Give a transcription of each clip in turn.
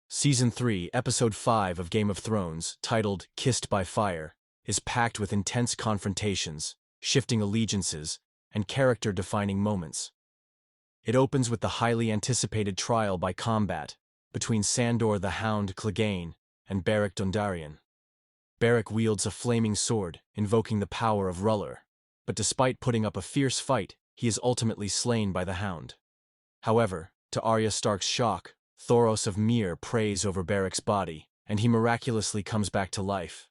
Season 3, Episode 5 of Game of Thrones, titled Kissed by Fire, is packed with intense confrontations, shifting allegiances, and character-defining moments. It opens with the highly anticipated trial by combat between Sandor the Hound Clegane and Beric Dondarrion. Beric wields a flaming sword, invoking the power of R'hllor, but despite putting up a fierce fight, he is ultimately slain by the Hound. However, to Arya Stark's shock, Thoros of Myr prays over Beric's body, and he miraculously comes back to life.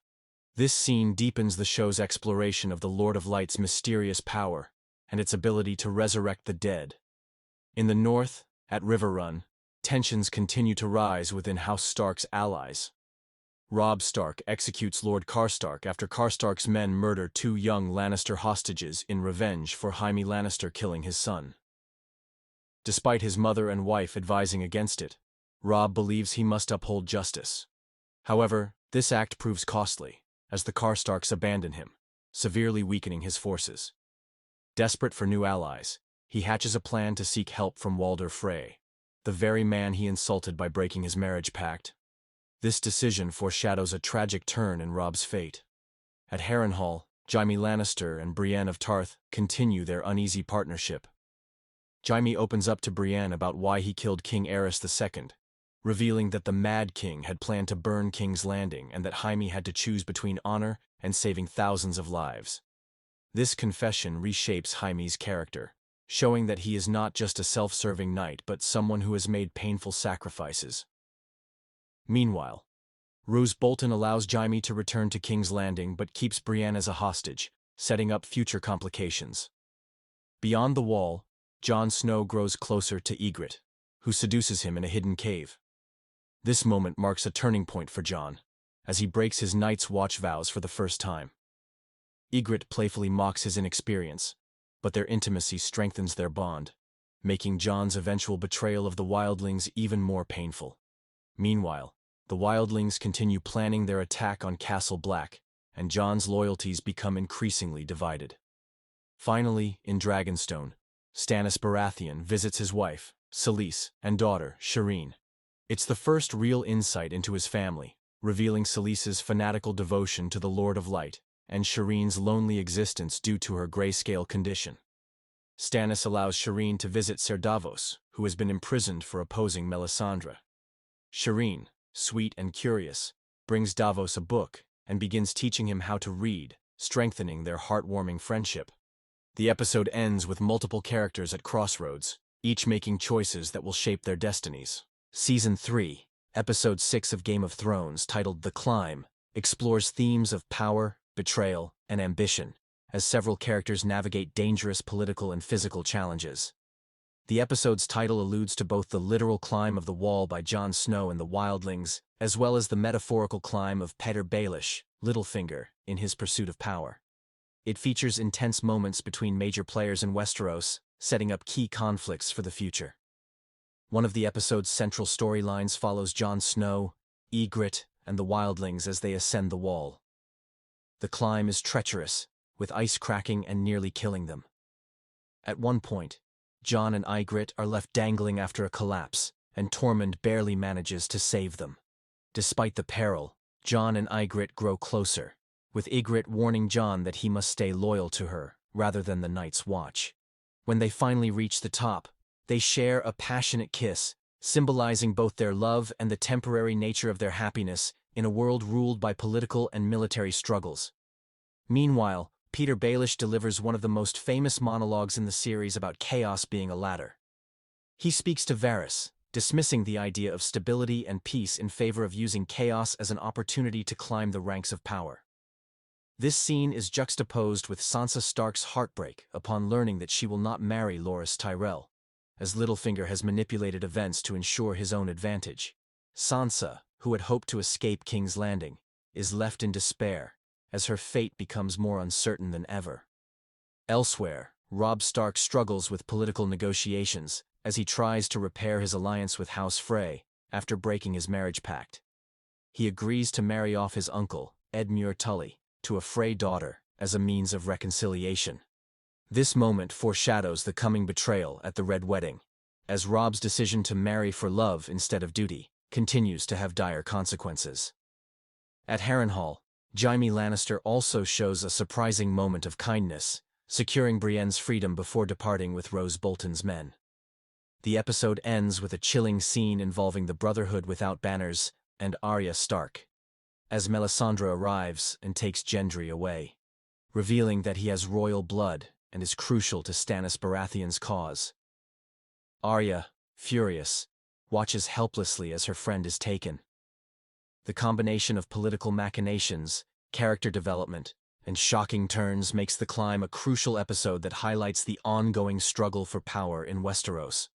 This scene deepens the show's exploration of the Lord of Light's mysterious power and its ability to resurrect the dead. In the north, at Riverrun, tensions continue to rise within House Stark's allies. Robb Stark executes Lord Karstark after Karstark's men murder two young Lannister hostages in revenge for Jaime Lannister killing his son. Despite his mother and wife advising against it, Robb believes he must uphold justice. However, this act proves costly, as the Karstarks abandon him, severely weakening his forces. Desperate for new allies, he hatches a plan to seek help from Walder Frey, the very man he insulted by breaking his marriage pact. This decision foreshadows a tragic turn in Robb's fate. At Harrenhal, Jaime Lannister and Brienne of Tarth continue their uneasy partnership. Jaime opens up to Brienne about why he killed King Aerys II, revealing that the Mad King had planned to burn King's Landing and that Jaime had to choose between honor and saving thousands of lives. This confession reshapes Jaime's character, showing that he is not just a self-serving knight but someone who has made painful sacrifices. Meanwhile, Roose Bolton allows Jaime to return to King's Landing but keeps Brienne as a hostage, setting up future complications. Beyond the Wall, Jon Snow grows closer to Ygritte, who seduces him in a hidden cave. This moment marks a turning point for Jon, as he breaks his Night's Watch vows for the first time. Ygritte playfully mocks his inexperience, but their intimacy strengthens their bond, making Jon's eventual betrayal of the wildlings even more painful. Meanwhile, the wildlings continue planning their attack on Castle Black, and Jon's loyalties become increasingly divided. Finally, in Dragonstone, Stannis Baratheon visits his wife, Selyse, and daughter, Shireen. It's the first real insight into his family, revealing Selyse's fanatical devotion to the Lord of Light and Shireen's lonely existence due to her grayscale condition. Stannis allows Shireen to visit Ser Davos, who has been imprisoned for opposing Melisandre. Shireen, sweet and curious, brings Davos a book and begins teaching him how to read, strengthening their heartwarming friendship. The episode ends with multiple characters at crossroads, each making choices that will shape their destinies. Season 3, Episode 6 of Game of Thrones, titled The Climb, explores themes of power, betrayal, and ambition, as several characters navigate dangerous political and physical challenges. The episode's title alludes to both the literal climb of the Wall by Jon Snow and the Wildlings, as well as the metaphorical climb of Petyr Baelish, Littlefinger, in his pursuit of power. It features intense moments between major players in Westeros, setting up key conflicts for the future. One of the episode's central storylines follows Jon Snow, Ygritte, and the Wildlings as they ascend the Wall. The climb is treacherous, with ice cracking and nearly killing them. At one point, Jon and Ygritte are left dangling after a collapse, and Tormund barely manages to save them. Despite the peril, Jon and Ygritte grow closer, with Ygritte warning Jon that he must stay loyal to her, rather than the Night's Watch. When they finally reach the top, they share a passionate kiss, symbolizing both their love and the temporary nature of their happiness in a world ruled by political and military struggles. Meanwhile, Petyr Baelish delivers one of the most famous monologues in the series about chaos being a ladder. He speaks to Varys, dismissing the idea of stability and peace in favor of using chaos as an opportunity to climb the ranks of power. This scene is juxtaposed with Sansa Stark's heartbreak upon learning that she will not marry Loras Tyrell, as Littlefinger has manipulated events to ensure his own advantage. Sansa, who had hoped to escape King's Landing, is left in despair, as her fate becomes more uncertain than ever. Elsewhere, Robb Stark struggles with political negotiations as he tries to repair his alliance with House Frey after breaking his marriage pact. He agrees to marry off his uncle, Edmure Tully, to a Frey daughter as a means of reconciliation. This moment foreshadows the coming betrayal at the Red Wedding, as Robb's decision to marry for love instead of duty continues to have dire consequences. At Harrenhal, Jaime Lannister also shows a surprising moment of kindness, securing Brienne's freedom before departing with Roose Bolton's men. The episode ends with a chilling scene involving the Brotherhood Without Banners and Arya Stark, as Melisandre arrives and takes Gendry away, revealing that he has royal blood and is crucial to Stannis Baratheon's cause. Arya, furious, watches helplessly as her friend is taken. The combination of political machinations, character development, and shocking turns makes the climb a crucial episode that highlights the ongoing struggle for power in Westeros.